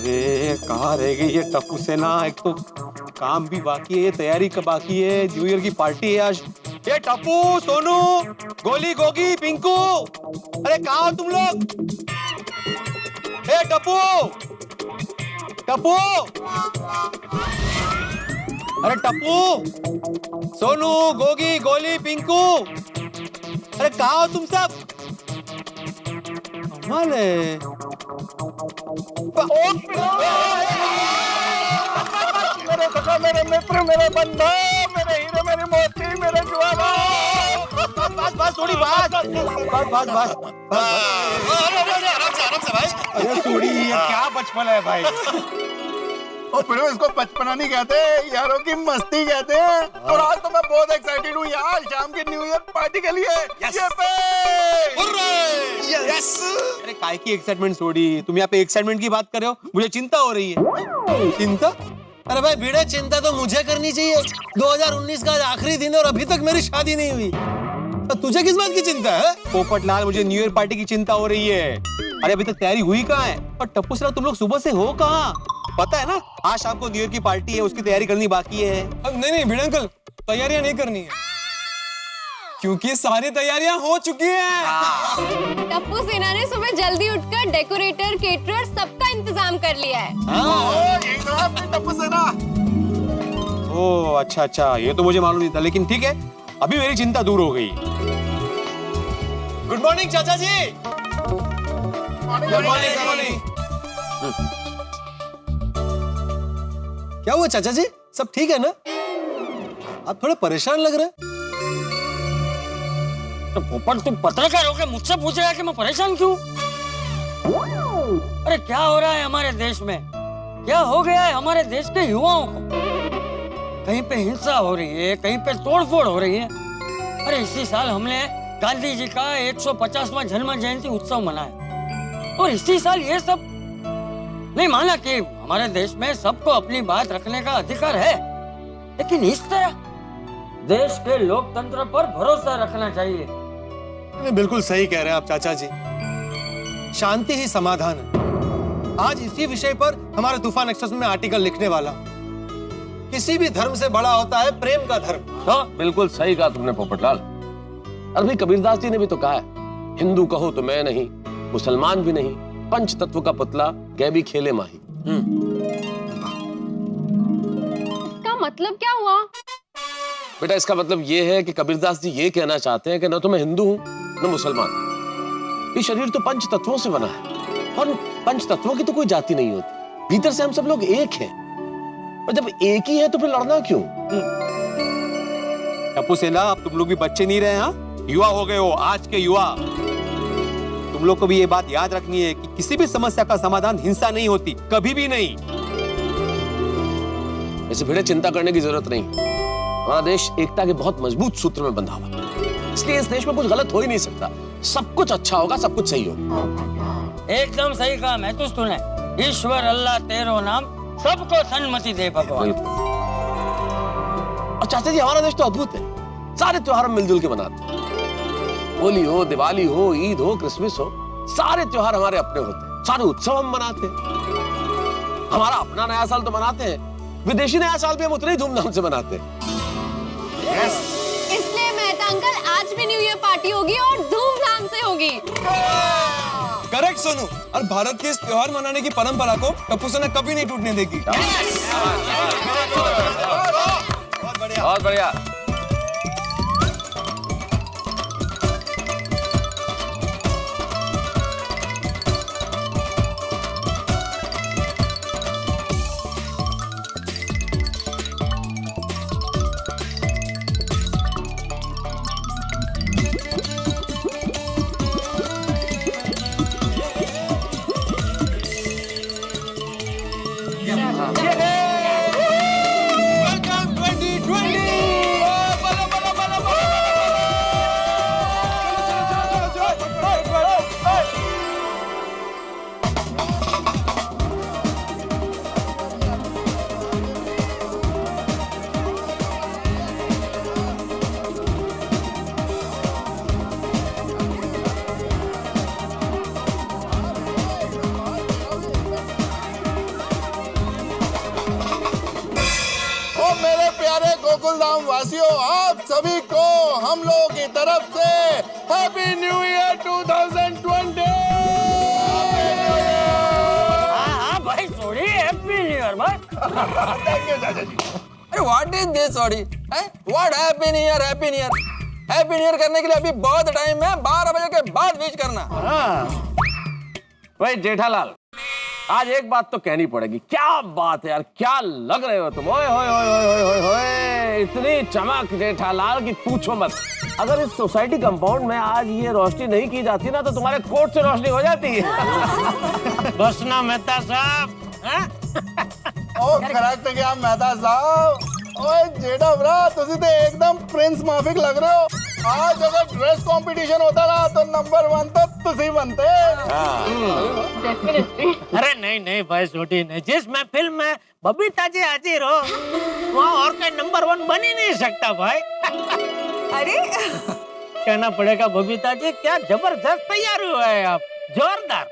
अरे कहाँ रह गई ये टप्पू सेना। एक तो काम भी बाकी है, तैयारी का बाकी है, न्यू ईयर की पार्टी है आज। ये टप्पू, सोनू, गोली, गोगी, पिंकू, अरे कहाँ हो तुम लोग? ए टप्पू, टप्पू, अरे टप्पू, सोनू, गोगी, गोली, पिंकू, अरे कहाँ हो तुम सब? कमाल है। मेरे सखा, मेरे मित्र, मेरे बंधु, मेरे हीरे, मेरे मोती, मेरे ज्वाला। बस थोड़ी बात, बस आराम से भाई। अरे थोड़ी, ये क्या बचपन है भाई। और फिर इसको बचपना नहीं कहते, यारों की मस्ती कहते हैं। और आज तो मैं बहुत एक्साइटेड हूँ यार, शाम की न्यू ईयर पार्टी के लिए। यस। अरे काय की एक्साइटमेंट छोड़ी, तुम यहाँ पे एक्साइटमेंट की बात कर रहे हो, मुझे चिंता हो रही है। चिंता? अरे भाई भिड़े, चिंता तो मुझे करनी चाहिए। 2019 का आखिरी दिन और अभी तक मेरी शादी नहीं हुई, तो तुझे किस बात की चिंता है? पोपटलाल, मुझे न्यू ईयर पार्टी की चिंता हो रही है। अरे अभी तक तैयारी हुई कहाँ है? और टप्पू सर, तुम लोग सुबह से हो कहाँ? पता है ना, आज शाम को न्यू ईयर की पार्टी है, उसकी तैयारी करनी बाकी है। नहीं भिड़े अंकल, तैयारियां नहीं करनी है, क्योंकि सारी तैयारियां हो चुकी हैं। टप्पू सेना ने सुबह जल्दी उठकर डेकोरेटर, केटरर सबका इंतजाम कर लिया है। यही तो है टप्पू सेना। ओह अच्छा, ये तो मुझे मालूम नहीं था, लेकिन ठीक है, अभी मेरी चिंता दूर हो गई। गुड मॉर्निंग चाचा जी। Good morning. क्या हुआ चाचा जी, सब ठीक है ना? आप थोड़े परेशान लग रहे हैं। तो पोपट, तुम पत्रकार होकर मुझसे पूछ रहा है कि मैं परेशान क्यों? अरे क्या हो रहा है हमारे देश में? क्या हो गया है हमारे देश के युवाओं को? कहीं पे हिंसा हो रही है, कहीं पे तोड़फोड़ हो रही है। अरे इसी साल हमने गांधी जी का 150वां जन्म जयंती उत्सव मनाया, और इसी साल ये सब नहीं माना कि हमारे देश में सबको अपनी बात रखने का अधिकार है, लेकिन इस तरह देश के लोकतंत्र पर भरोसा रखना चाहिए। बिल्कुल सही कह रहे हैं आप चाचा जी, शांति ही समाधान है। आज इसी विषय पर हमारे तूफान एक्सप्रेस में आर्टिकल लिखने वाला। किसी भी धर्म से बड़ा होता है प्रेम का धर्म। तो बिल्कुल सही कहा तुमने पोपटलाल। अरे कबीरदास जी ने भी तो कहा है, हिंदू कहो तो मैं नहीं, मुसलमान भी नहीं, पंच तत्व का पुतला कै भी खेले माही। इसका मतलब क्या हुआ? बेटा इसका मतलब ये है कि कबीरदास जी ये कहना चाहते हैं कि न तो मैं हिंदू हूँ न मुसलमान। ये शरीर तो पंच तत्वों से बना है, और पंच तत्वों की तो कोई जाति नहीं होती। भीतर से हम सब लोग एक हैं, और जब एक ही है तो फिर लड़ना क्यों? टप्पू सेना, अब तुम लोग भी बच्चे नहीं रहे, हाँ? युवा हो गए हो, आज के युवा। तुम लोग को भी ये बात याद रखनी है कि किसी भी समस्या का समाधान हिंसा नहीं होती, कभी भी नहीं। ऐसे भिड़े, चिंता करने की जरूरत नहीं। हमारा देश एकता के बहुत मजबूत सूत्र में बंधा हुआ, इसलिए इस देश में कुछ गलत हो ही नहीं सकता। सब कुछ अच्छा होगा, सब कुछ सही होगा। एकदम सही कहा महतूस तूने। ईश्वर अल्लाह तेरो नाम, सबको सन्मति दे भगवान। और चाचा जी, हमारा देश तो अद्भुत है, सारे त्योहार हम मिलजुल के मनाते हैं। होली हो, दिवाली हो, ईद हो, क्रिसमस हो, सारे त्योहार हमारे अपने होते हैं, सारे उत्सव हम मनाते हैं। हमारा अपना नया साल तो मनाते हैं, विदेशी नया साल भी हम उतने ही धूमधाम से मनाते हैं। इसलिए मेहता अंकल, आज भी न्यू ईयर पार्टी होगी और धूमधाम से होगी। करेक्ट सोनू, और भारत के इस त्योहार मनाने की परंपरा को टप्पू सेना कभी नहीं टूटने देगी। बहुत बढ़िया। Welcome 2020! गोकुलधाम वासियों, आप सभी को हम लोगों की तरफ से हैप्पी न्यू ईयर 2020। हाँ भाई सॉरी, हैप्पी न्यू ईयर भाई। थैंक यू चाचा जी। अरे what is this sorry? What happy new year? Happy new year, happy new year करने के लिए अभी बहुत टाइम है, 12 बजे के बाद विश करना। भाई जेठालाल, आज एक बात तो कहनी पड़ेगी। क्या बात है यार, क्या लग रहे हो तुम। ओए होए होए होए होए होए, इतनी चमक जेठालाल की पूछो मत। अगर इस सोसाइटी कंपाउंड में आज ये रोशनी नहीं की जाती ना तो तुम्हारे कोट से रोशनी हो जाती है। बस ना मेहता साहब। ओ करेक्ट क्या मेहता साहब। ओए जेठा भरा, तुसी तो एकदम प्रिंस माफिक लग रहे हो। आज अगर ड्रेस कंपटीशन होता ना तो नंबर 1 तो तुसी बनते। अरे नहीं नहीं भाई छोटी नहीं, जिस महफिल में बबीता जी हाजिर हो वहाँ और कोई नंबर 1 बन ही नहीं सकता भाई। अरे कहना पड़ेगा बबीता जी, क्या जबरदस्त तैयार हुआ है आप, जोरदार।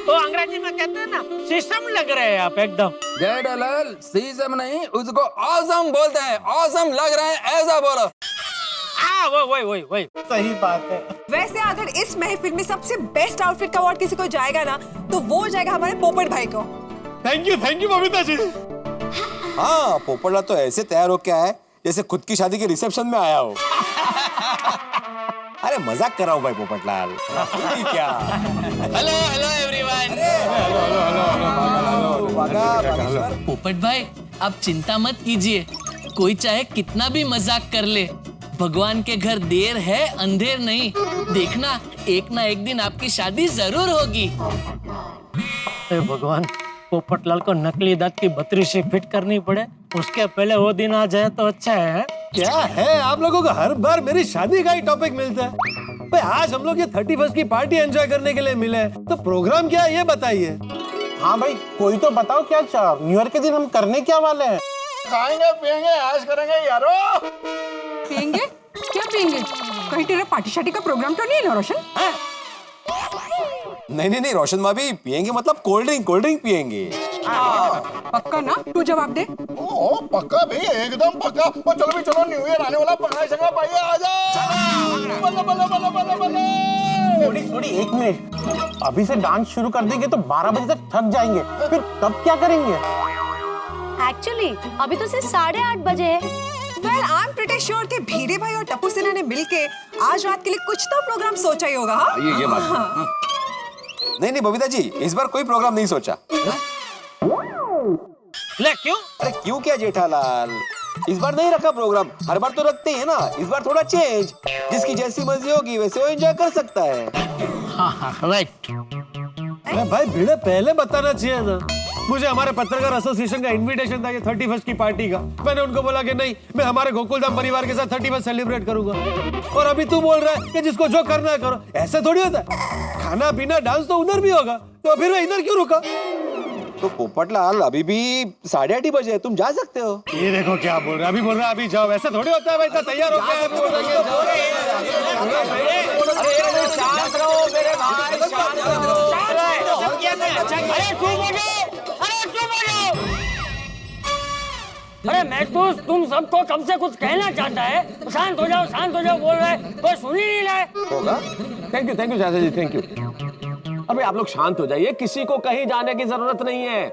तो अंग्रेजी में कहते हैं ना, शीशम लग रहे हैं आप एकदम। जेठालाल सीजम नहीं, उसको ऑसम बोलते हैं। ऑसम लग रहे हैं ऐसा बोलो। वही सही बात है। वैसे अगर इस महफिल में सबसे बेस्ट आउटफिट का अवार्ड किसी को जाएगा ना तो वो जाएगा हमारे पोपट भाई को। Thank you Babita ji. हाँ, पोपटला तो ऐसे तैयार हो क्या है जैसे खुद की शादी के रिसेप्शन में आया हो। अरे मजाक कर रहा हूँ भाई पोपटलाल। क्या हेलो हेलो एवरीवन। पोपट भाई आप चिंता मत कीजिए, कोई चाहे कितना भी मजाक कर ले, भगवान के घर देर है अंधेर नहीं। देखना एक ना एक दिन आपकी शादी जरूर होगी। हे भगवान, पोपटलाल को नकली दांत की बत्तीसी फिट करनी पड़े, उसके पहले वो दिन आ जाए तो अच्छा है। क्या है, आप लोगों को हर बार मेरी शादी का ही टॉपिक मिलता है। भाई आज हम लोग ये 31st की पार्टी एंजॉय करने के लिए मिले हैं, तो प्रोग्राम क्या है ये बताइए। हाँ भाई कोई तो बताओ क्या न्यू ईयर के दिन हम करने क्या वाले हैं? खाएंगे पिएंगे ऐश करेंगे यारो। पियेंगे? क्या पियेंगे? कहीं तेरा पार्टी शादी का प्रोग्राम तो नहीं है ना रोशन? नहीं रोशन भाभी, पियेंगे मतलब कोल्ड ड्रिंक पियेंगे। पक्का ना? तू जवाब दे। ओ पक्का भाई, एकदम पक्का। और चलो भी चलो, न्यू ईयर आने वाला, पंगा शंगा पाइए, आजा। बल्ले बल्ले बल्ले बल्ले बल्ले। थोड़ी 1 मिनट, अभी से डांस शुरू कर देंगे तो 12 बजे तक थक जाएंगे, फिर तब क्या करेंगे? एक्चुअली अभी तो सिर्फ 8:30 बजे है। Well, I'm pretty sure कि भीरे भाई और टप्पू सेना ने मिलके आज रात के लिए कुछ तो प्रोग्राम सोचा ही होगा। हाँ? ये बात नहीं बबीता जी, इस बार कोई प्रोग्राम नहीं सोचा। ले क्यों? अरे क्यों क्या जेठालाल, इस बार नहीं रखा प्रोग्राम। हर बार तो रखते हैं ना, इस बार थोड़ा चेंज। जिसकी जैसी मर्जी होगी वैसे वो एंजॉय कर सकता है। हाँ राइट। अरे भाई भिड़े पहले बताना चाहिए ना। मुझे हमारे पत्रकार एसोसिएशन का इनविटेशन था ये 31st की पार्टी का। मैंने उनको बोला कि नहीं, मैं हमारे गोकुलधाम परिवार के साथ 31st सेलिब्रेट करूंगा। और अभी तू बोल रहा है कि जिसको जो करना है करो। ऐसा थोड़ी होता है, खाना पीना डांस तो उधर भी होगा, तो फिर मैं इधर क्यों रुका? तो पोपटलाल अभी भी 8:30 बजे है, तुम जा सकते हो। ये देखो क्या बोल रहा है, अभी बोल रहा है अभी जाओ। ऐसा थोड़ी होता है भाई, तैयार हो गया अरे महसूस तुम सबको कब से कुछ कहना चाहता है। शांत हो जाओ बोल रहा है, कोई सुन ही नहीं रहा है। होगा। थैंक यू चाचा जी, थैंक यू। अबे आप लोग शांत हो जाइए, किसी को कहीं जाने की जरूरत नहीं है।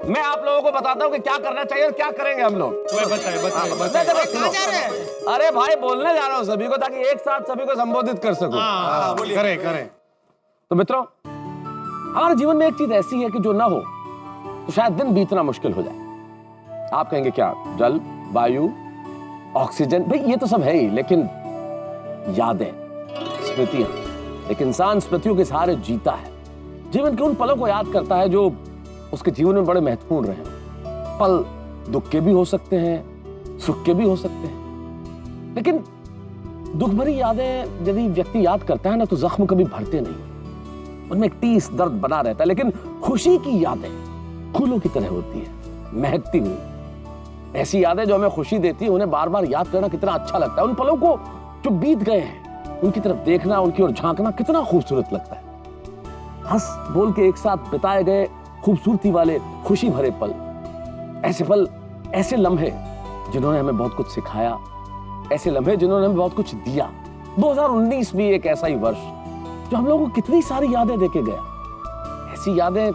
मैं आप लोगों को बताता हूँ कि क्या करना चाहिए और क्या करेंगे हम लोग। अरे भाई बोलने जा रहा हूँ सभी को, ताकि एक साथ सभी को संबोधित कर सकूं। करें। तो मित्रों, हमारे जीवन में एक चीज ऐसी है कि जो ना हो तो शायद दिन बीतना मुश्किल हो जाए। आप कहेंगे क्या? जल, वायु, ऑक्सीजन, भाई ये तो सब है ही, लेकिन यादें, स्मृतियां। एक इंसान स्मृतियों के सहारे जीता है। जीवन के उन पलों को याद करता है जो उसके जीवन में बड़े महत्वपूर्ण रहे। पल दुख के भी हो सकते हैं, सुख के भी हो सकते हैं, लेकिन दुख भरी यादें यदि व्यक्ति याद करता है ना तो जख्म कभी भरते नहीं, उनमें एक टीस दर्द बना रहता है। लेकिन खुशी की यादें फूलों की तरह होती है, महकती हुई। ऐसी यादें जो हमें खुशी देती है, उन्हें बार बार याद करना कितना अच्छा लगता है। उन पलों को जो बीत गए हैं उनकी तरफ देखना, उनकी ओर झांकना कितना खूबसूरत लगता है। हंस बोल के एक साथ बिताए गए खूबसूरती वाले खुशी भरे पल, ऐसे लम्हे जिन्होंने हमें बहुत कुछ सिखाया, ऐसे लम्हे जिन्होंने हमें बहुत कुछ दिया। 2019 भी एक ऐसा ही वर्ष जो हम लोगों को कितनी सारी यादें देके गया। ऐसी यादें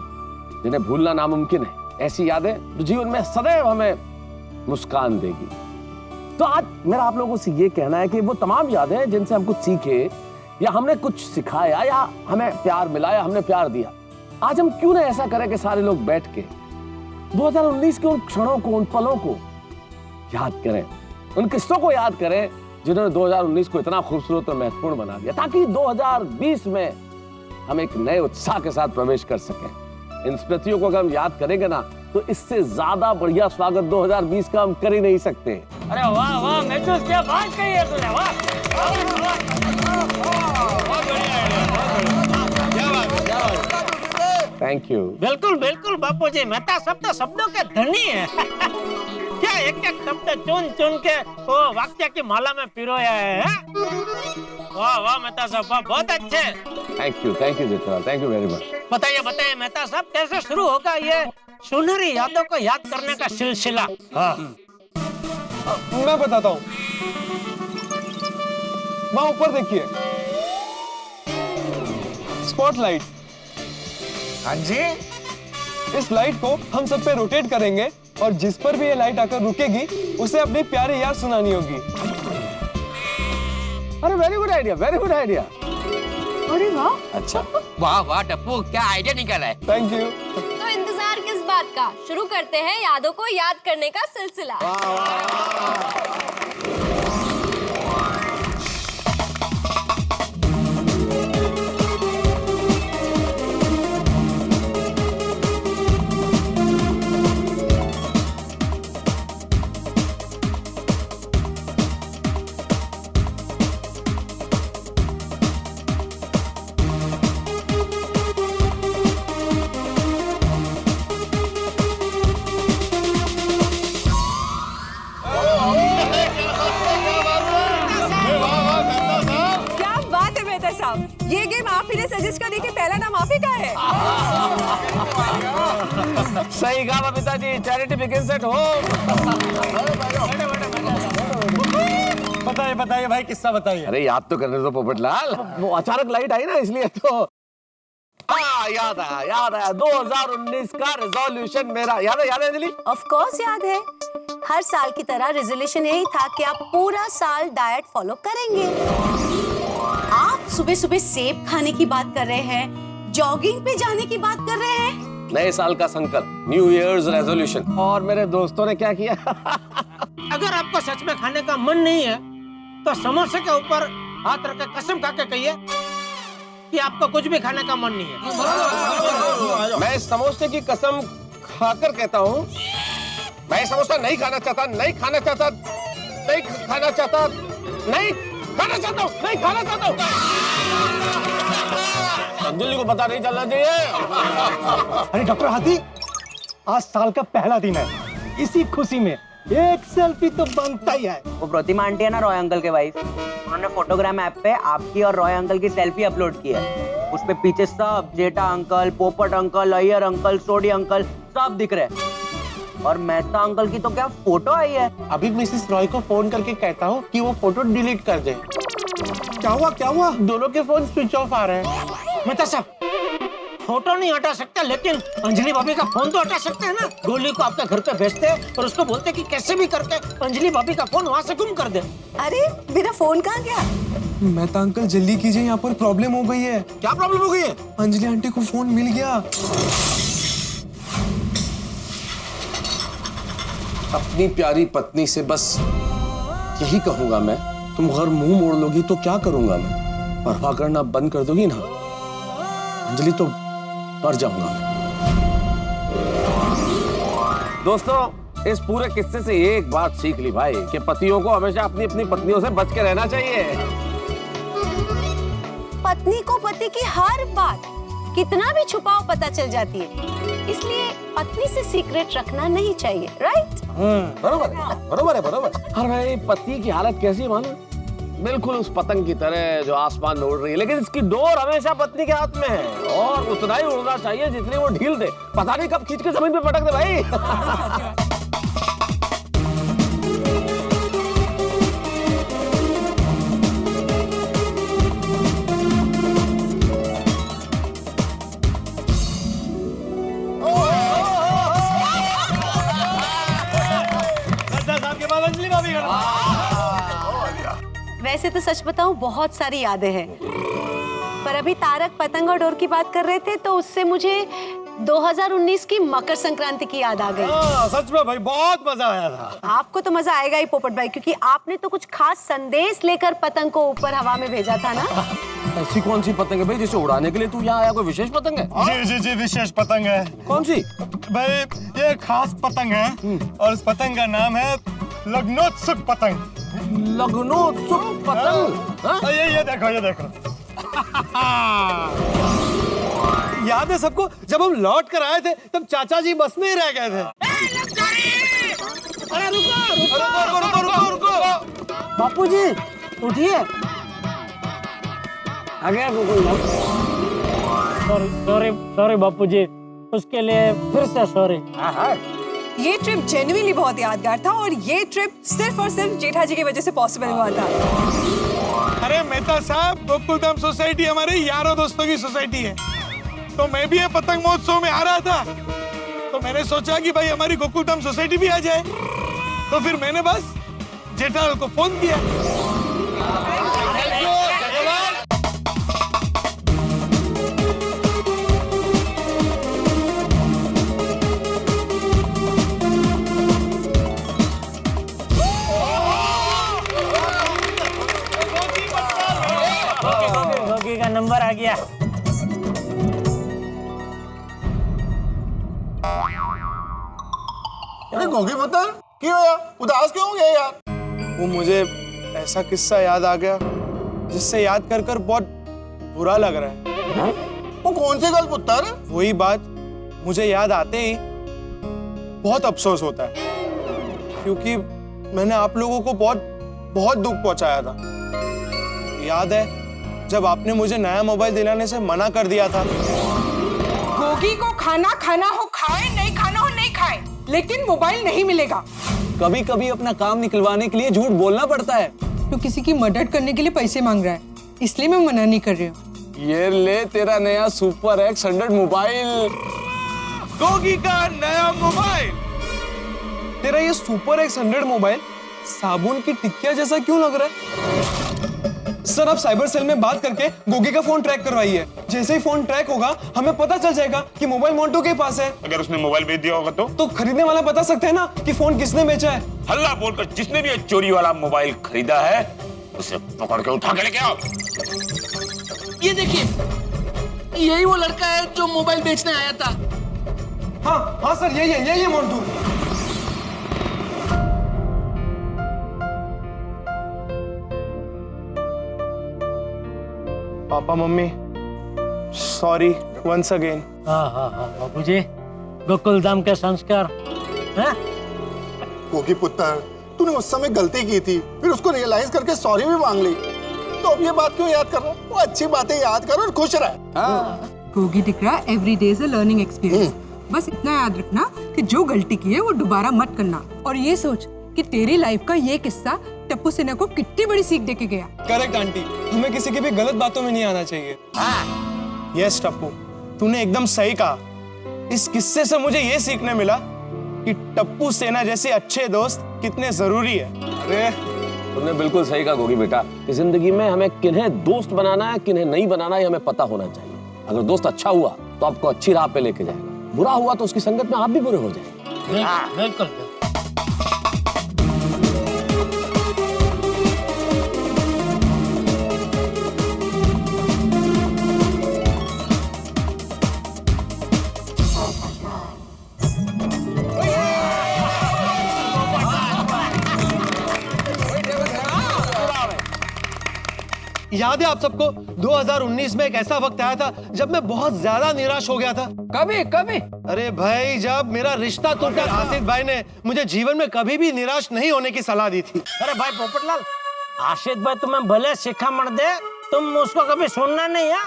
जिन्हें भूलना नामुमकिन है, ऐसी यादें जो जीवन में सदैव हमें मुस्कान देगी। तो आज मेरा आप लोगों से ये कहना है कि वो तमाम यादें जिनसे हम कुछ सीखे या हमने कुछ सिखाया या हमें प्यार मिला या हमने प्यार दिया, आज हम क्यों ना ऐसा करें कि सारे लोग बैठ के 2019 के उन क्षणों को, उन पलों को याद करें, उन किस्सों को याद करें जिन्होंने 2019 को इतना खूबसूरत और महत्वपूर्ण बना दिया, ताकि 2020 में हम एक नए उत्साह के साथ प्रवेश कर सकें। इन स्मृतियों को अगर हम याद करेंगे ना, तो इससे ज्यादा बढ़िया स्वागत 2020 का हम कर ही नहीं सकते। अरे वाह वाह महसूस, क्या बात कही है तूने, वाह। Thank you. बिल्कुल बिल्कुल बापू जी, मेहता साहब तो शब्दों के धनी है। क्या एक एक शब्द चुन चुन के वो वाक्य की माला में पिरोया है। वाह वाह मेहता साहब, वाह, बहुत अच्छे। Thank you Jethalal, thank you very much. बताइए बताइए मेहता साहब, कैसे शुरू होगा ये सुनहरी यादों को याद करने का सिलसिला? हाँ, मैं बताता हूँ। वहां ऊपर देखिए, स्पॉटलाइट। हाँ जी, इस लाइट को हम सब पे रोटेट करेंगे और जिस पर भी ये लाइट आकर रुकेगी उसे अपनी प्यारी याद सुनानी होगी। अरे very good idea, very good idea. अरे वाह, अच्छा, वाह वाह टप्पू, क्या आइडिया निकला है। Thank you. तो इंतजार किस बात का, शुरू करते हैं यादों को याद करने का सिलसिला। ये गेम आप ही ने सजेस्ट कर दी कि पहला नाम आप ही का है। सही कहा Babita ji, charity begins at home. बताइए बताइए भाई, किस्सा बताइए। अरे याद तो करने दो पोपटलाल, वो अचानक लाइट आई ना, इसलिए तो हाँ याद आया 2019 का रेजोल्यूशन मेरा। याद है अंजलि? ऑफ कोर्स याद है। हर साल की तरह रेजोल्यूशन यही था कि आप पूरा साल डाइट फॉलो करेंगे। आप सुबह सुबह सेब खाने की बात कर रहे हैं, जॉगिंग पे जाने की बात कर रहे हैं। नए साल का संकल्प, न्यू ईयर्स रेजोल्यूशन। और मेरे दोस्तों ने क्या किया? अगर आपको सच में खाने का मन नहीं है तो समोसे के ऊपर हाथ रख के कसम खा के कहिए कि आपको कुछ भी खाने का मन नहीं है। मैं समोसे की कसम खाकर कहता हूँ, मैं समोसा नहीं खाना चाहता, नहीं खाना चाहता, नहीं खाना चाहता, नहीं खाना चाहता हूँ, नहीं खाना चाहता हूँ। अंजलि को पता नहीं चलना चाहिए। अरे डॉक्टर हाथी, आज साल का पहला दिन है, इसी खुशी में एक सेल्फी तो बनता ही है। वो प्रतिमा आंटी है ना, रॉय अंकल के वाइफ, उन्होंने फोटोग्राम ऐप पे आपकी और रॉय अंकल की सेल्फी अपलोड की है। उस पे पीछे सब जेठा अंकल, पोपट अंकल, अय्यर अंकल, सोडी अंकल सब दिख रहे हैं। और मेहता अंकल की तो क्या फोटो आई है। अभी मिसेस रॉय को फोन करके कहता हूँ कि वो फोटो डिलीट कर दे। क्या हुआ? दोनों के फोन स्विच ऑफ आ रहे हैं। मेहता साहब, फोटो नहीं हटा सकते, लेकिन अंजलि भाभी का फोन तो हटा सकते हैं ना। गोली को आपके घर पे भेजते हैं और उसको बोलते कि कैसे भी करके अंजलि भाभी का फोन वहाँ से गुम कर दे। अरे मेरा फोन कहाँ गया? मेहता अंकल जल्दी कीजिए, यहाँ पर प्रॉब्लम हो गई है। क्या प्रॉब्लम हो गई है? अंजलि आंटी को फोन मिल गया। अपनी प्यारी पत्नी से बस यही कहूंगा मैं, तुम अगर मुंह मोड़ लोगी तो क्या करूंगा मैं? परवाह करना बंद कर दोगी ना अंजलि तो मर जाऊंगा। दोस्तों, इस पूरे किस्से से एक बात सीख ली भाई कि पतियों को हमेशा अपनी अपनी पत्नियों से बच के रहना चाहिए। पत्नी को पति की हर बात कितना भी छुपाओ पता चल जाती है, इसलिए पत्नी से सीक्रेट रखना नहीं चाहिए, राइट? बरोबर है। और भाई पति की हालत कैसी है मालूम? बिल्कुल उस पतंग की तरह जो आसमान में उड़ रही है, लेकिन इसकी डोर हमेशा पत्नी के हाथ में है और उतना ही उड़ना चाहिए जितनी वो ढील दे। पता नहीं कब खींच के जमीन पे पटक दे भाई। तो सच बताऊं बहुत सारी यादें हैं, पर अभी तारक पतंग और डोर की बात कर रहे थे तो उससे मुझे 2019 की मकर संक्रांति की याद आ गई। सच में भाई बहुत मजा आया था। आपको तो मजा आएगा ही पोपट भाई, क्योंकि आपने तो कुछ खास संदेश लेकर पतंग को ऊपर हवा में भेजा था ना। ऐसी कौन सी पतंग है भाई जिसे उड़ाने के लिए तू यहाँ आया? कोई विशेष पतंग है? जी जी जी, विशेष पतंग है। कौन सी? भाई ये खास पतंग है और इस पतंग का नाम है लग्नोत्सुक पतंग। लग्नोत्सुक पतंग? हाँ? ये देखो ये देखो। याद है सबको जब हम लौट कर आए थे तब चाचा जी बस में ही रह गए थे। अरे रुको रुको। बापू जी उठिए। आ गया गोकुल धाम। सॉरी बापू जी, उसके लिए फिर से सॉरी। ये ट्रिप जेन्युइनली बहुत यादगार था और ये ट्रिप सिर्फ और सिर्फ जेठा जी की वजह से पॉसिबल हुआ था। अरे मेहता साहब, गोकुलधाम सोसाइटी हमारे यारों दोस्तों की सोसाइटी है, तो मैं भी ये पतंग महोत्सव में आ रहा था, तो मैंने सोचा कि भाई हमारी गोकुलधाम सोसाइटी भी आ जाए, तो फिर मैंने बस जेठालाल को फोन किया। गोगी का नंबर आ गया। अरे गोगी पुत्र क्यों यार उदास क्यों हो गया यार? वो मुझे ऐसा किस्सा याद आ गया जिससे याद कर कर बहुत बुरा लग रहा है। वो कौन सी गल पुत्र? वही बात मुझे याद आते ही बहुत अफसोस होता है, क्योंकि मैंने आप लोगों को बहुत दुख पहुंचाया था। याद है जब आपने मुझे नया मोबाइल दिलाने से मना कर दिया था। गोगी को खाना खाना हो खाए, नहीं खाना हो नहीं खाए, लेकिन मोबाइल नहीं मिलेगा। कभी कभी अपना काम निकलवाने के लिए झूठ बोलना पड़ता है। तो किसी की मदद करने के लिए पैसे मांग रहा है, इसलिए मैं मना नहीं कर रही हूँ। ये ले तेरा नया सुपर एक्स 100 मोबाइल। गोगी का नया मोबाइल। तेरा ये सुपर एक्स 100 मोबाइल साबुन की टिक्किया जैसा क्यों लग रहा है? सर आप साइबर सेल में बात करके गोगी का फोन ट्रैक करवाइए। जैसे ही फोन ट्रैक होगा हमें पता चल जाएगा कि मोबाइल मोन्टू के पास है। अगर उसने मोबाइल बेच दिया होगा तो खरीदने वाला बता सकते हैं ना कि फोन किसने बेचा है। हल्ला बोलकर जिसने भी ये चोरी वाला मोबाइल खरीदा है उसे पकड़ के उठा के लेके आओ। ये देखिए, यही वो लड़का है जो मोबाइल बेचने आया था। हाँ सर यही Montu. Papa mummy sorry once again. हाँ बापू जी, गोकुल धाम के संस्कार। गोगी पुत्र तूने उस समय गलती की थी, फिर उसको रियलाइज करके सॉरी भी मांग ली, तो अब ये बात क्यों याद कर रहा हूँ? वो अच्छी बातें याद कर और खुश रह। गोगी दिख रहा है every day is a learning experience. बस इतना याद रखना कि जो गलती की है वो दोबारा मत करना, और ये सोच कि तेरी लाइफ का ये किस्सा टप्पू सेना को कितनी बड़ी सीख देके गया। करेक्ट आंटी, हमें किसी की भी गलत बातों में नहीं आना चाहिए। यस टप्पू, तूने एकदम सही कहा। इस किस्से से मुझे ये सीखने मिला कि टप्पू सेना जैसे अच्छे दोस्त कितने जरूरी है। अरे तुमने बिल्कुल सही कहा गोगी बेटा, कि जिंदगी में हमें किन्हें दोस्त बनाना है किन्हें नहीं बनाना है हमें पता होना चाहिए। अगर दोस्त अच्छा हुआ तो आपको अच्छी राह पे लेके जाएगा, बुरा हुआ तो उसकी संगत में आप भी बुरे हो जाएंगे। बिल्कुल। याद है आप सबको 2019 में एक ऐसा वक्त आया था जब मैं बहुत ज्यादा निराश हो गया था। कभी अरे भाई, जब मेरा रिश्ता टूटा, आसिफ भाई ने मुझे जीवन में कभी भी निराश नहीं होने की सलाह दी थी। अरे भाई पोपटलाल, आशिफ भाई तुम्हें भले शिखामण दे, तुम उसको कभी सुनना नहीं है।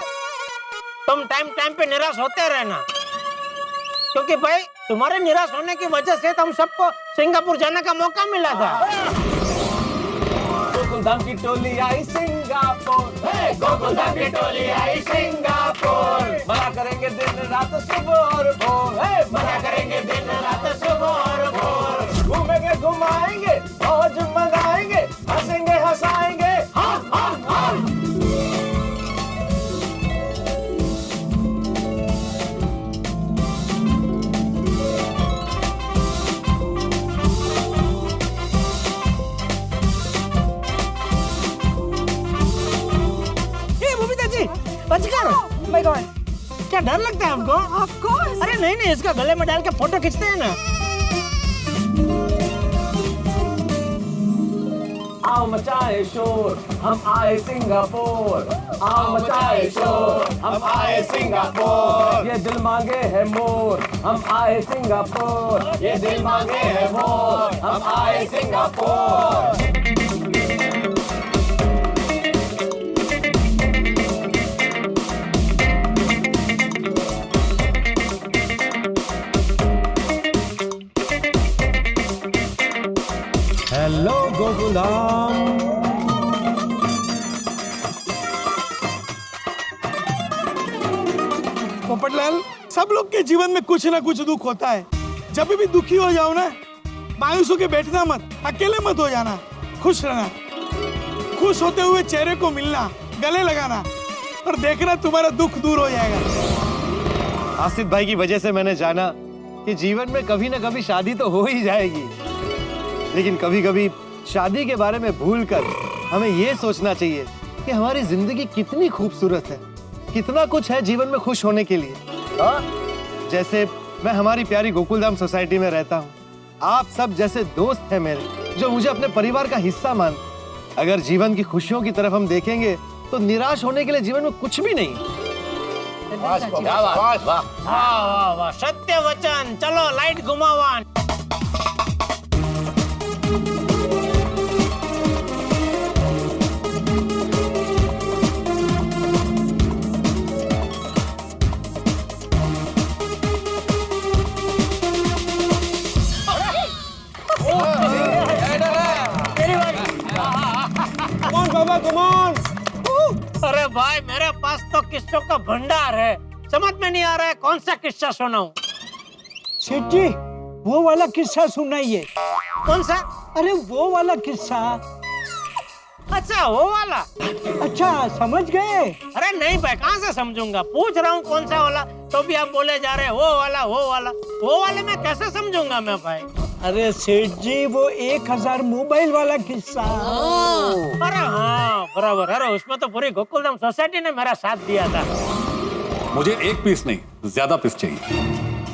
तुम टाइम पे निराश होते रहना, क्योंकि भाई तुम्हारे निराश होने की वजह से हम सबको सिंगापुर जाने का मौका मिला था। गोकुलधाम की टोली आई सिंगापुर, गोकुलधाम की टोली आई सिंगापुर, मना करेंगे दिन रात सुबह और भोर, मना करेंगे दिन रात सुबह और भोर, घूमेंगे घुमाएंगे मौज मनाएंगे, हंसेंगे हंसाएंगे, हाँ हाँ बचकर माय गॉड, क्या डर लगता है हमको? Of course. अरे नहीं नहीं, इसका गले में डाल के फोटो खींचते हैं ना। आओ मचाए शोर, हम आए सिंगापुर। आओ मचाए शोर, हम आए सिंगापुर। ये दिल मांगे है मोर, हम आए सिंगापुर। ये दिल मांगे है मोर, हम आए सिंगापुर। हेलो गोकुलाम। पोपटलाल, सब लोग के जीवन में कुछ ना कुछ दुख होता है। जब भी दुखी हो जाओ ना, मायूस होके बैठना मत, अकेले मत हो जाना, खुश रहना। खुश होते हुए चेहरे को मिलना, गले लगाना और देखना तुम्हारा दुख दूर हो जाएगा। आसिफ भाई की वजह से मैंने जाना कि जीवन में कभी ना कभी शादी तो हो ही जाएगी, लेकिन कभी कभी शादी के बारे में भूलकर हमें ये सोचना चाहिए कि हमारी जिंदगी कितनी खूबसूरत है, कितना कुछ है जीवन में खुश होने के लिए। जैसे मैं हमारी प्यारी गोकुलधाम सोसाइटी में रहता हूँ, आप सब जैसे दोस्त हैं मेरे, जो मुझे अपने परिवार का हिस्सा मान। अगर जीवन की खुशियों की तरफ हम देखेंगे तो निराश होने के लिए जीवन में कुछ भी नहीं। वाह वाह वाह, सत्य वचन। चलो लाइट घुमावा। अरे भाई, मेरे पास तो किस्सों का भंडार है, समझ में नहीं आ रहा है कौन सा किस्सा सुनाऊं। सेठ जी, वो वाला किस्सा सुनाइए। कौन सा? अरे वो वाला किस्सा। अच्छा वो वाला। अच्छा समझ गए? अरे नहीं भाई, कहाँ से समझूंगा, पूछ रहा हूँ कौन सा वाला, तो भी आप बोले जा रहे हैं वो वाला वो वाला। वो वाले में कैसे समझूंगा मैं भाई? अरे सेठ जी, वो 1000 मोबाइल वाला किस्सा। अरे हाँ बराबर। अरे उसमें तो पूरी गोकुलधाम सोसाइटी ने मेरा साथ दिया था। मुझे एक पीस नहीं, ज्यादा पीस चाहिए।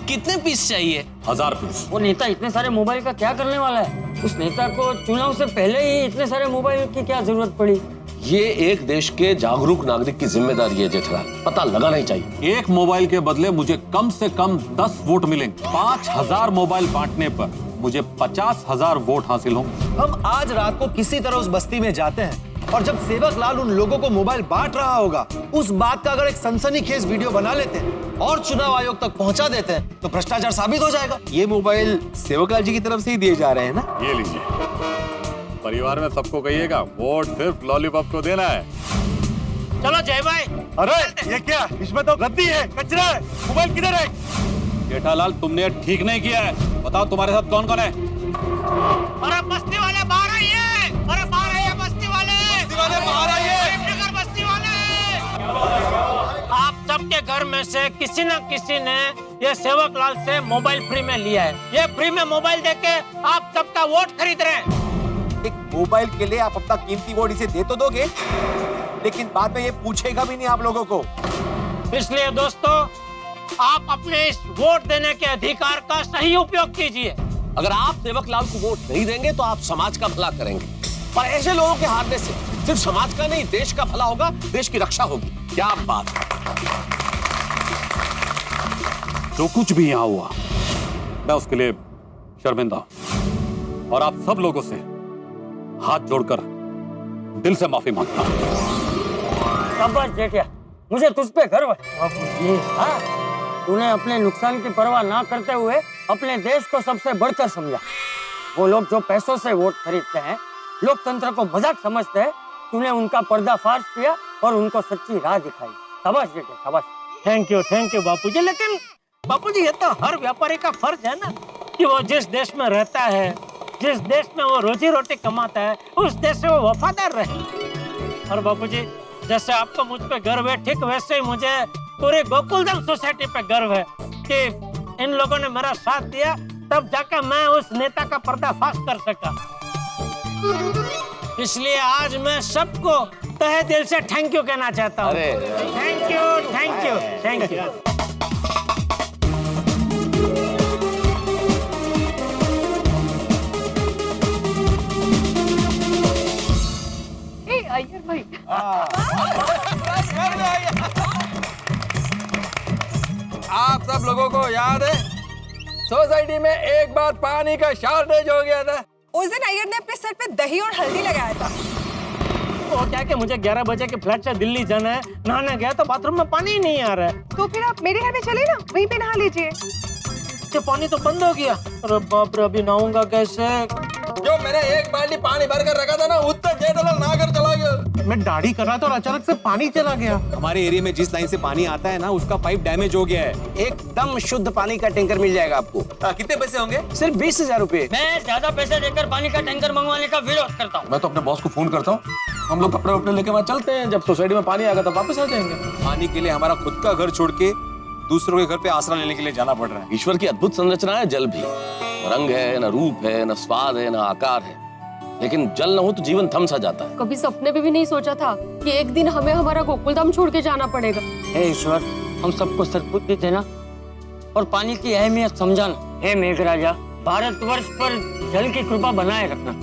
कितने पीस चाहिए? 1000 पीस। वो नेता इतने सारे मोबाइल का क्या करने वाला है? उस नेता को चुनाव से पहले ही इतने सारे मोबाइल की क्या जरूरत पड़ी? ये एक देश के जागरूक नागरिक की जिम्मेदारी है जेठलाल, पता लगाना ही चाहिए। एक मोबाइल के बदले मुझे कम से कम 10 वोट मिलेंगे। 5000 मोबाइल बांटने पर मुझे 50,000 वोट हासिल होंगे। हम आज रात को किसी तरह उस बस्ती में जाते हैं और जब सेवक लाल उन लोगों को मोबाइल बांट रहा होगा, उस बात का अगर एक सनसनीखेज वीडियो बना लेते हैं और चुनाव आयोग तक पहुंचा देते हैं तो भ्रष्टाचार साबित हो जाएगा। ये मोबाइल सेवक लाल जी की तरफ से ही दिए जा रहे हैं ना? ये लीजिए, परिवार में सबको कहिएगा वोट सिर्फ लॉलीपॉप को देना है। चलो जय भाई। अरे ये क्या, इसमें तो गद्दी है, कचरा है, मोबाइल किधर है? जेठालाल, तुमने ठीक नहीं किया है। बताओ तुम्हारे साथ कौन कौन है? अरे बस्ती वाले बाहर आइए। अरे बाहर आइए बस्ती वाले। बस्ती वाले बाहर आइए। बस्ती वाले। आप सबके घर में से किसी न किसी ने ये सेवक लाल से मोबाइल फ्री में लिया है। ये फ्री में मोबाइल देके आप सबका वोट खरीद रहे हैं। एक मोबाइल के लिए आप अपना कीमती वोट इसे दे तो दोगे, लेकिन बाद में ये पूछेगा भी नहीं आप लोगों को। इसलिए दोस्तों, आप अपने इस वोट देने के अधिकार का सही उपयोग कीजिए। अगर आप सेवक लाल को वोट नहीं देंगे तो आप समाज का भला करेंगे, पर ऐसे लोगों के हारने से सिर्फ समाज का नहीं, देश का भला होगा, देश की रक्षा होगी। क्या बात है। जो कुछ भी यहाँ हुआ, मैं उसके लिए शर्मिंदा हूं और आप सब लोगों से हाथ जोड़कर दिल से माफी मांगता हूं। शाबाश जेठिया, मुझे तुझ पे गर्व है। हाँ, तूने अपने नुकसान की परवाह ना करते हुए अपने देश को सबसे बढ़कर समझा। वो लोग जो पैसों से वोट खरीदते हैं, लोकतंत्र को मजाक समझते हैं, तूने उनका पर्दाफाश किया और उनको सच्ची राह दिखाई। शाबाश जेठिया, शाबाश। थैंक यू बापूजी। लेकिन बापूजी, ये तो हर व्यापारी का फर्ज है ना कि वो जिस देश में रहता है, जिस देश में वो रोजी रोटी कमाता है, उस देश से वो वफादार रहे। और बापूजी, जैसे आपको मुझ पे गर्व है, ठीक वैसे ही मुझे पूरी गोकुलधाम सोसाइटी पे गर्व है कि इन लोगों ने मेरा साथ दिया, तब जाकर मैं उस नेता का पर्दाफाश कर सका। इसलिए आज मैं सबको तहे दिल से थैंक यू कहना चाहता हूँ। अरे thank you thank you thank you. Iyer भाई आप सब लोगों को याद है सोसाइटी में एक बार पानी का शॉर्टेज हो गया था। उस दिन अय्यर ने अपने सर पे दही और हल्दी लगाया था। वो क्या कि मुझे 11 बजे के फ्लाइट से दिल्ली जाना है, नहाने गया तो बाथरूम में पानी ही नहीं आ रहा है। तो फिर आप मेरे घर में चले ना, वहीं पे नहा लीजिए। पानी तो बंद हो गया। अरे बाप रे, अभी नहाऊंगा कैसे? जो मैंने एक बाल्टी पानी भर कर रखा था ना, उतना जेठालाल नहा कर चला गया। मैं दाढ़ी कर रहा था और अचानक से पानी चला गया। हमारे एरिया में जिस लाइन से पानी आता है ना, उसका पाइप डैमेज हो गया है। एकदम शुद्ध पानी का टैंकर मिल जाएगा आपको। कितने पैसे होंगे? सिर्फ 20,000 रुपए। मैं ज्यादा पैसे देकर पानी का टैंकर मंगवाने का विरोध करता हूँ। मैं तो अपने बॉस को फोन करता हूँ, हम लोग कपड़े वपड़े लेके वहाँ चलते हैं। जब सोसाइटी में पानी आएगा तब वापस आ जाएंगे। पानी के लिए हमारा खुद का घर छोड़ के दूसरों के घर पे आसरा लेने के लिए जाना पड़ रहा है। ईश्वर की अद्भुत संरचना है जल भी। रंग है, न रूप है, न स्वाद है, न आकार है, लेकिन जल न हो तो जीवन थम सा जाता है। कभी सपने में भी नहीं सोचा था कि एक दिन हमें हमारा गोकुलधाम छोड़ के जाना पड़ेगा। हे ईश्वर, हम सबको सद्बुद्धि देना और पानी की अहमियत समझाना। हे मेघराजा, भारतवर्ष पर जल की कृपा बनाए रखना।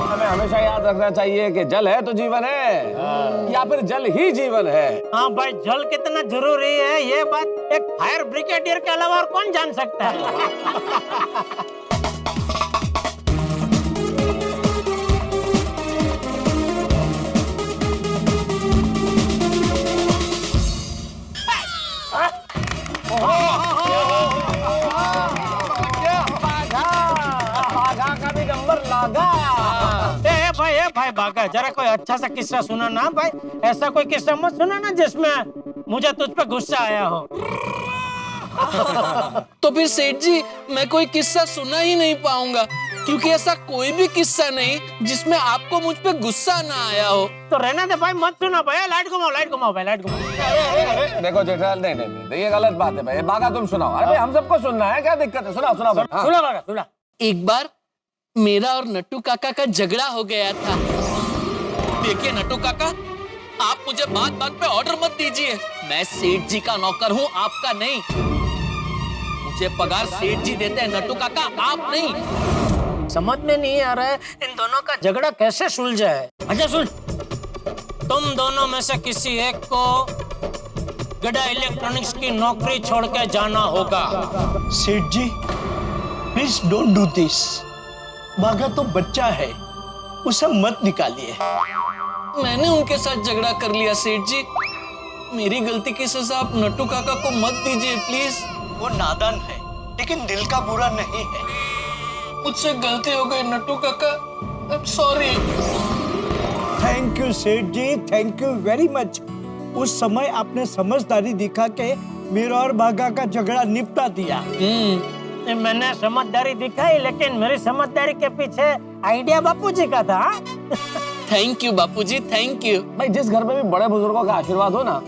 हमें हमेशा याद रखना चाहिए कि जल है तो जीवन है, या फिर जल ही जीवन है। हाँ भाई, जल कितना जरूरी है ये बात एक फायर ब्रिगेडियर के अलावा और कौन जान सकता है। भाई बागा, जरा कोई अच्छा सा किस्सा सुना ना भाई। ऐसा कोई किस्सा मत सुना ना जिसमें मुझे तुझ पे गुस्सा आया हो। तो फिर सेठ जी, मैं कोई किस्सा सुना ही नहीं पाऊंगा, क्योंकि ऐसा कोई भी किस्सा नहीं जिसमें आपको मुझ पे गुस्सा ना आया हो। तो रहना दे भाई, मत सुना भाई। लाइट घुमाओ भाई, लाइट घुमाओ। देखो जेठालाल, नहीं, ये गलत बात है भाई। बागा तुम सुनाओ। अरे भाई, हम सबको सुनना है, क्या दिक्कत है? सुना बागा सुना। एक बार मेरा और नट्टू काका का झगड़ा हो गया था। देखिए नट्टू काका, आप मुझे बात बात पे ऑर्डर मत दीजिए। मैं सेठ जी का नौकर हूँ, आपका नहीं। मुझे पगार सेठ जी देते हैं नट्टू काका, आप नहीं। समझ में नहीं आ रहा है इन दोनों का झगड़ा कैसे सुलझा है। अच्छा सुन, तुम दोनों में से किसी एक को गड़ा इलेक्ट्रॉनिक्स की नौकरी छोड़ के जाना होगा। सेठ जी, प्लीज डोंट डू दिस। बागा तो बच्चा है, उसे मत निकालिए। मैंने उनके साथ झगड़ा कर लिया सेठ जी। मेरी गलती की सजा आप नट्टू काका को मत दीजिए प्लीज। वो नादान है, लेकिन दिल का बुरा नहीं है। मुझसे गलती हो गई नट्टू काका, I am sorry. Thank you सेठ जी, थैंक यू वेरी मच। उस समय आपने समझदारी दिखा के मेरा और बागा का झगड़ा निपटा दिया। मैंने समझदारी दिखाई, लेकिन मेरी समझदारी के पीछे आइडिया बापूजी का था। Thank you Bapuji, thank you. भाई, जिस घर में भी बड़े बुजुर्गों का आशीर्वाद हो ना,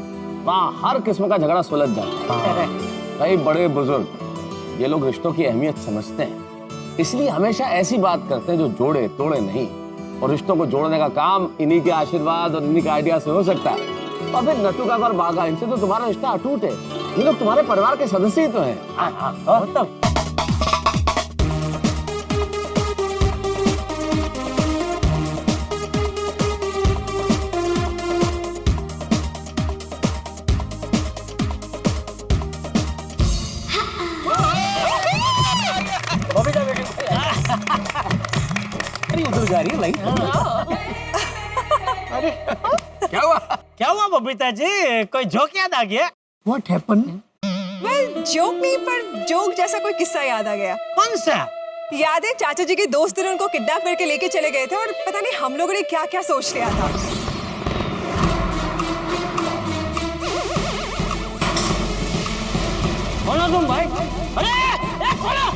वहाँ हर किस्म का झगड़ा सुलझ जाता है। भाई, बड़े बुजुर्ग ये लोग रिश्तों की अहमियत समझते हैं, इसलिए हमेशा ऐसी बात करते हैं जो जोड़े तोड़े नहीं। और रिश्तों को जोड़ने का काम इन्हीं के आशीर्वाद और इन्हीं के आइडिया से हो सकता है। और फिर नट्टू काका और बागा, इनसे तो तुम्हारा रिश्ता अटूट है। ये लोग तुम्हारे परिवार के सदस्य ही तो हैं। उधर जा रही है लाइट। अरे क्या हुआ बबीता जी, कोई जोक याद आ गया? What happened? वेल, जोक नहीं पर जोक जैसा कोई किस्सा याद आ गया। कौन सा? याद है चाचा जी के दोस्त ने उनको किडनैप करके लेके चले गए थे और पता नहीं हम लोगों ने क्या क्या सोच लिया था। खोलो तुम भाई। अरे खोलो।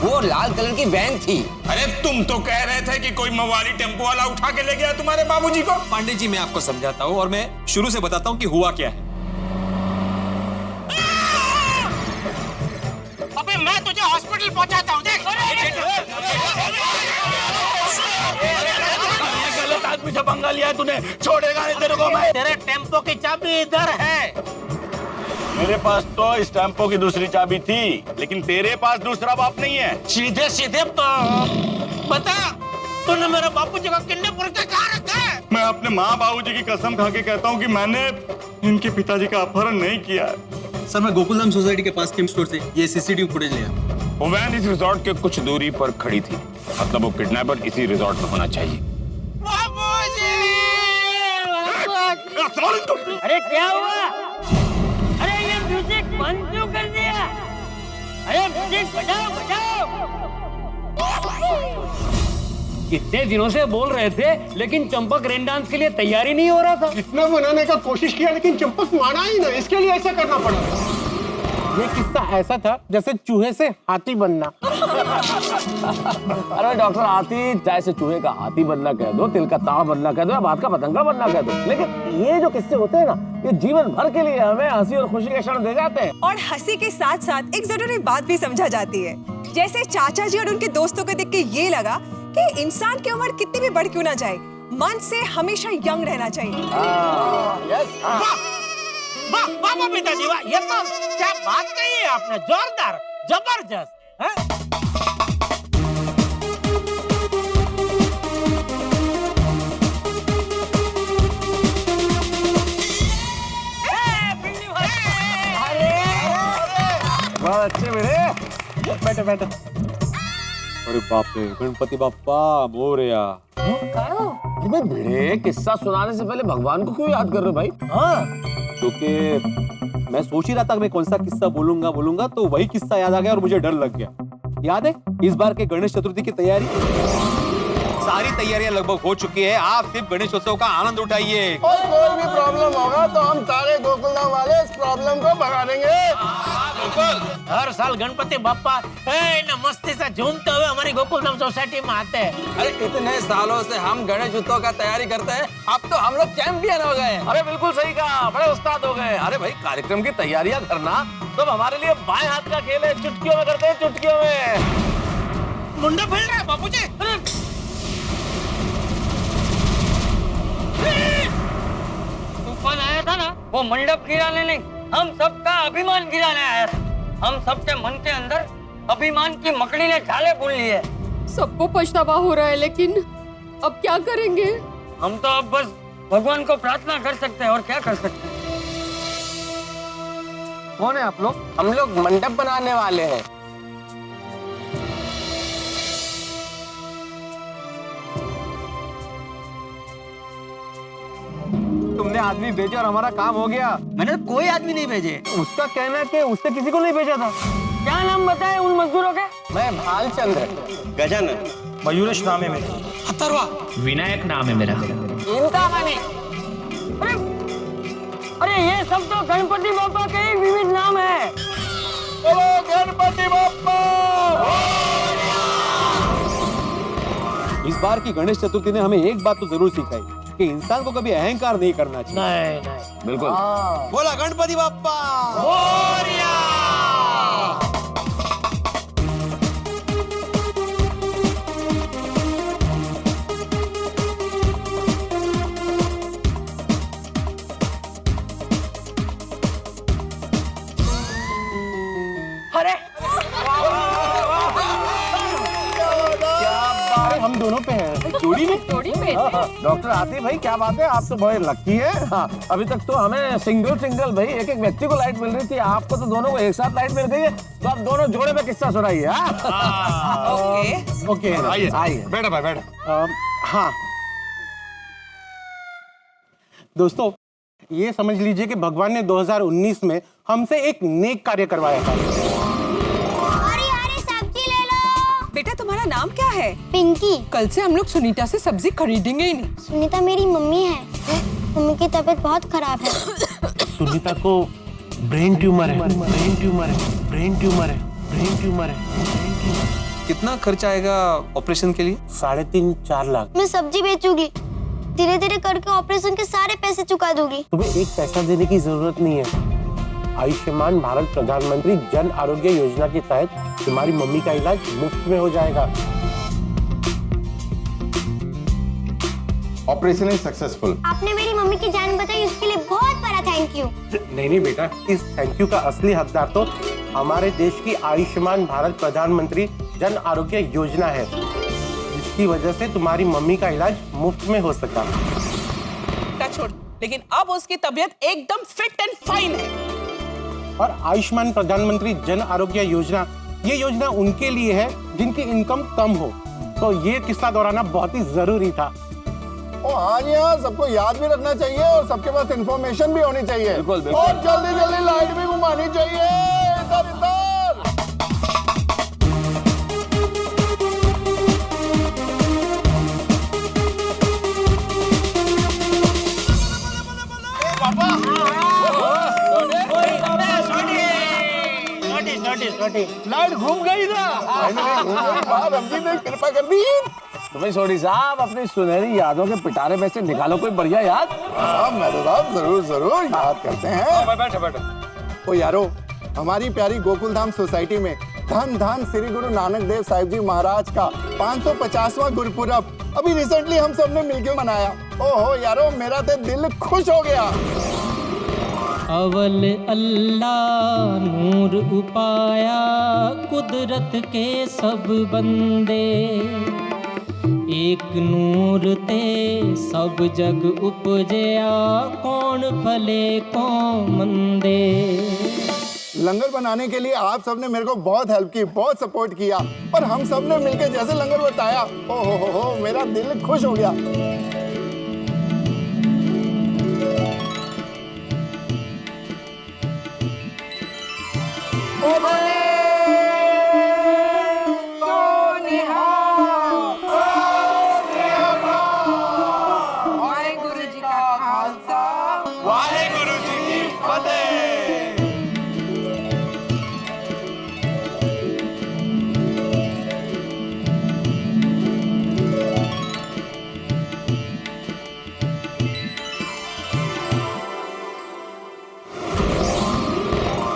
वो लाल कलर की वैन थी, अरे तुम तो कह रहे थे कि कोई मवाली टेम्पो वाला उठा के ले गया तुम्हारे बाबूजी को। पांडे जी मैं आपको समझाता हूँ और मैं शुरू से बताता हूँ कि हुआ क्या है। अबे मैं तुझे हॉस्पिटल पहुंचाता हूँ, देख। गलत आदमी से पंगा लिया है तूने, छोड़ेगा नहीं तेरे को मैं। तेरे टेम्पो की चाबी इधर है। मेरे पास तो इस टेम्पो की दूसरी चाबी थी, लेकिन तेरे पास दूसरा बाप नहीं है। सीधे सीधे बता, तूने मेरे बापूजी को किडनैप करके कहाँ रखा है? मैं अपने माँ बाबूजी की कसम खा के कहता हूँ कि मैंने इनके पिताजी का अपहरण नहीं किया है। सर मैं गोकुलधाम सोसाइटी के पास किम स्टोर से ये सीसीटीवी फुटेज लिया। वो वैन इस रिजॉर्ट के कुछ दूरी पर खड़ी थी, मतलब वो किडनैपर इसी रिजॉर्ट में होना चाहिए। अरे क्या हुआ? अरे ये म्यूजिक बंद क्यों कर दिया? अरे म्यूजिक बजाओ बजाओ। कितने दिनों से बोल रहे थे, लेकिन चंपक रेन डांस के लिए तैयारी नहीं हो रहा था। कितना मनाने का कोशिश किया लेकिन चंपक माना ही ना, इसके लिए ऐसा करना पड़ा। ये किस्सा ऐसा था जैसे चूहे से हाथी बनना। अरे डॉक्टर, हाथी चाहे से चूहे का हाथी बनना कह दो, तिल का ताड़ बनना कह दो, या बात का पतंगा बनना कह दो, लेकिन ये जो किस्से होते हैं ना, ये जीवन भर के लिए हमें हंसी और खुशी के क्षण दे जाते हैं। और हंसी के साथ साथ एक जरूरी बात भी समझा जाती है, जैसे चाचा जी और उनके दोस्तों को देख के ये लगा कि इंसान की उम्र कितनी भी बढ़ क्यों ना जाए, मन से हमेशा यंग रहना चाहिए। वाह वाह पिताजी वाह, ये तो क्या बात कही है आपने, जोरदार, जबरदस्त। बहुत अच्छे मेरे, बैठो बैठो। अरे बाप रे, गणपति बाप्पा मोरया। अरे भिड़े, किस्सा सुनाने से पहले भगवान को क्यों याद कर रहे हो भाई? क्योंकि मैं सोच ही रहा था कि मैं कौन सा किस्सा बोलूंगा तो वही किस्सा याद आ गया और मुझे डर लग गया। याद है इस बार के गणेश चतुर्थी की तैयारी? सारी तैयारियां लगभग हो चुकी है, आप सिर्फ गणेशोत्सव का आनंद उठाइए। और कोई भी प्रॉब्लम होगा तो हम सारे गोकुलधाम वाले इस प्रॉब्लम को भगा देंगे। हर साल गणपति बाप्पा मस्ती से झूमते हुए हमारी गोकुलधाम सोसाइटी में आते हैं। अरे इतने सालों से हम गणेश उत्सव का तैयारी करते हैं, अब तो हम लोग चैंपियन हो गए। अरे बिल्कुल सही कहा, बड़े उस्ताद हो गए। अरे भाई, कार्यक्रम की तैयारियां करना तो हमारे लिए बाएं हाथ का खेल है, चुटकियों में करते हैं, चुटकियों में। मुंडा फैल रहा है बापूजी। तूफान आया था ना, वो मंडप गिराने नहीं, हम सबका अभिमान गिराने आया था। हम सबके मन के अंदर अभिमान की मकड़ी ने झाले बुन ली है। सबको पछतावा हो रहा है, लेकिन अब क्या करेंगे? हम तो अब बस भगवान को प्रार्थना कर सकते हैं, और क्या कर सकते हैं। कौन है आप लोग? हम लोग मंडप बनाने वाले हैं। तुमने आदमी भेजे और हमारा काम हो गया। मैंने कोई आदमी नहीं भेजे। उसका कहना है कि उसने किसी को नहीं भेजा था। क्या नाम बताए उन मजदूरों के? मैं भालचंद्र, गजानन, मयूरेश नाम है मेरा। अथर्वा, विनायक नाम है मेरा। इनका माने। अरे ये सब तो गणपति बाप्पा के ही विविध नाम है। बोलो गणपति बाप्पा। इस बार की गणेश चतुर्थी ने हमें एक बात तो जरूर सिखाई कि इंसान को कभी अहंकार नहीं करना चाहिए। नहीं बिल्कुल। बोला गणपति बाप्पा। अरे अरे हम दोनों पे हैं। जोड़ी में? डॉक्टर आती भाई, क्या बात है, आप तो बहुत लकी है। हाँ, अभी तक तो हमें सिंगल भाई एक एक व्यक्ति को लाइट मिल रही थी, आपको तो दोनों को एक साथ लाइट मिल गई है, तो आप दोनों जोड़े में किस्सा सुनाइए। ओके, आइए। बैठो भाई बैठो। हाँ दोस्तों, ये समझ लीजिए कि भगवान ने 2019 में हमसे एक नेक कार्य करवाया था। बेटा तुम्हारा नाम क्या है? पिंकी। कल से हम लोग सुनीता से सब्जी खरीदेंगे ही नहीं। सुनीता मेरी मम्मी है, मम्मी की तबीयत बहुत खराब है। सुनीता को ब्रेन ट्यूमर है, ब्रेन ट्यूमर है, ब्रेन ट्यूमर है, ब्रेन ट्यूमर है। कितना खर्चा आएगा ऑपरेशन के लिए? 3.5-4 लाख। मैं सब्जी बेचूंगी, धीरे धीरे करके ऑपरेशन के सारे पैसे चुका दूंगी। तुम्हें एक पैसा देने की जरूरत नहीं है। आयुष्मान भारत प्रधानमंत्री जन आरोग्य योजना के तहत तुम्हारी मम्मी का इलाज मुफ्त में हो जाएगा। Operation is successful. आपने मेरी मम्मी की जान बचाई, उसके लिए बहुत बड़ा थैंक यू। नहीं बेटा, इस थैंक यू का असली हकदार तो हमारे देश की आयुष्मान भारत प्रधानमंत्री जन आरोग्य योजना है, जिसकी वजह से तुम्हारी मम्मी का इलाज मुफ्त में हो सका। लेकिन अब उसकी तबीयत एकदम फिट एंड फाइन है। और आयुष्मान प्रधानमंत्री जन आरोग्य योजना, ये योजना उनके लिए है जिनकी इनकम कम हो, तो ये किस्सा दोहराना बहुत ही जरूरी था। हाँ जी हाँ, सबको याद भी रखना चाहिए और सबके पास इंफॉर्मेशन भी होनी चाहिए। बिल्कुल, बिल्कुल। और जल्दी जल्दी लाइट भी घुमानी चाहिए। इधर इधर। लाइट घूम गई ना। रमजीत ने कृपा कर दी। तो भाई सोडी साहब, अपनी सुनहरी यादों के पिटारे में से निकालो कोई बढ़िया याद। मेरे साहब जरूर जरूर याद करते हैं। बैठो। ओ यारो, हमारी प्यारी गोकुल धाम सोसाइटी में धन धन श्री गुरु नानक देव साहिब जी महाराज का 550वां गुरुपुरब अभी रिसेंटली हम सब ने मिलकर मनाया। ओहो यारो, मेरा तो दिल खुश हो गया। अवल अल्लाह नूर उपाया, कुदरत के सब बंदे, एक नूर ते सब जग उपजया, कौन भले कौन मंदे। लंगर बनाने के लिए आप सबने मेरे को बहुत हेल्प की, बहुत सपोर्ट किया, और हम सब ने मिलकर जैसे लंगर बताया, ओहो मेरा दिल खुश हो गया।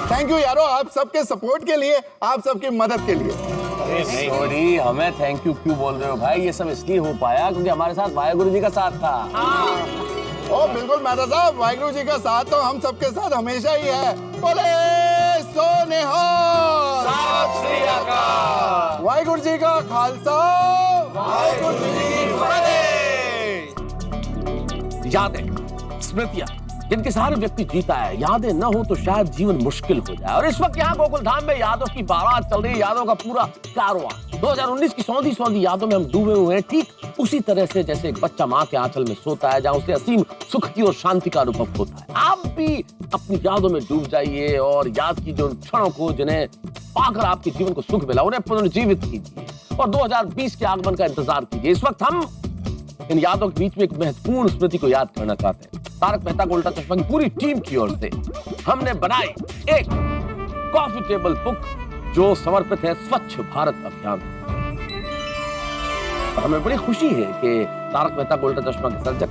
थैंक यू यारो, आप सबके सपोर्ट के लिए, आप सबकी मदद के लिए। अरे सोडी, हमें थैंक यू क्यों बोल रहे हो भाई? ये सब इसलिए हो पाया क्योंकि हमारे साथ वाहेगुरु जी का साथ था। ओ बिल्कुल मेहता साहब, वाहेगुरु जी का साथ तो हम सबके साथ हमेशा ही है। बोले सो निहाल, सत श्री अकाल। वाहेगुरु जी का खालसा, वाहेगुरु जी की फतेह। यादें, स्मृतियां, जिनके सहारे व्यक्ति जीता है। यादें न हो तो शायद जीवन मुश्किल हो जाए। और इस वक्त यहाँ गोकुल धाम में यादों की बारात चल रही है, यादों का पूरा कारवां। 2019 की सौंधी यादों में हम डूबे हुए हैं, ठीक उसी तरह से जैसे एक बच्चा माँ के आंचल में सोता है, जहाँ उसे असीम सुख की और शांति का अनुभव होता है। आप भी अपनी यादों में डूब जाइए और याद कीजिए उन क्षणों को जिन्हें पाकर आपके जीवन को सुख मिला, उन्हें पुनर्जीवित कीजिए और 2020 के आगमन का इंतजार कीजिए। इस वक्त हम इन यादों के बीच में एक महत्वपूर्ण स्मृति को याद करना चाहते हैं। तारक मेहता का उल्टा चश्मा की पूरी टीम की ओर से हमने बनाई एक कॉफी टेबल बुक जो समर्पित है स्वच्छ भारत अभियान। और हमें बड़ी खुशी है कि तारक मेहता का उल्टा चश्मा के सर्जक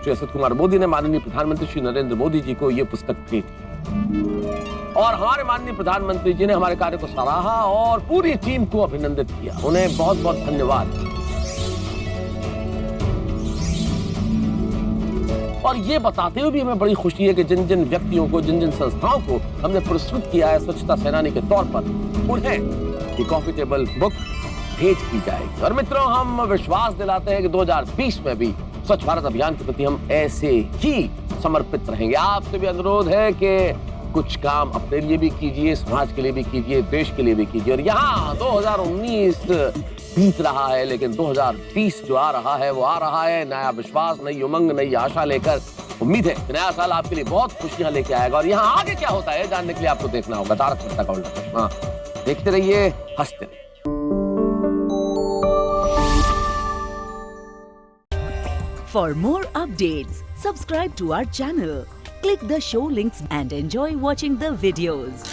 श्री असित कुमार मोदी ने माननीय प्रधानमंत्री श्री नरेंद्र मोदी जी को यह पुस्तक भेंट की और हमारे माननीय प्रधानमंत्री जी ने हमारे कार्य को सराहा और पूरी टीम को अभिनंदित किया। उन्हें बहुत बहुत धन्यवाद। और ये बताते हुए भी हमें बड़ी खुशी है कि जिन जिन व्यक्तियों को, जिन जिन संस्थाओं को हमने पुरस्कृत किया है स्वच्छता सेनानी के तौर पर, उन्हें ये कॉफी टेबल बुक भेंट की जाएगी। और मित्रों, हम विश्वास दिलाते हैं कि 2020 में भी स्वच्छ भारत अभियान के प्रति हम ऐसे ही समर्पित रहेंगे। आपसे भी अनुरोध है कि कुछ काम अपने लिए भी कीजिए, समाज के लिए भी कीजिए, देश के लिए भी कीजिए। और यहाँ 2019 बीत रहा है, लेकिन 2020 जो आ रहा है वो आ रहा है नया विश्वास, नई उमंग, नई आशा लेकर। उम्मीद है कि नया साल आपके लिए बहुत खुशियां लेके आएगा। और यहाँ आगे क्या होता है जानने के लिए आपको देखना होगा तारक मेहता का उल्टा चश्मा। देखते रहिए, हंसते रहिए। For more updates, subscribe to our channel, click the show links and enjoy watching the videos.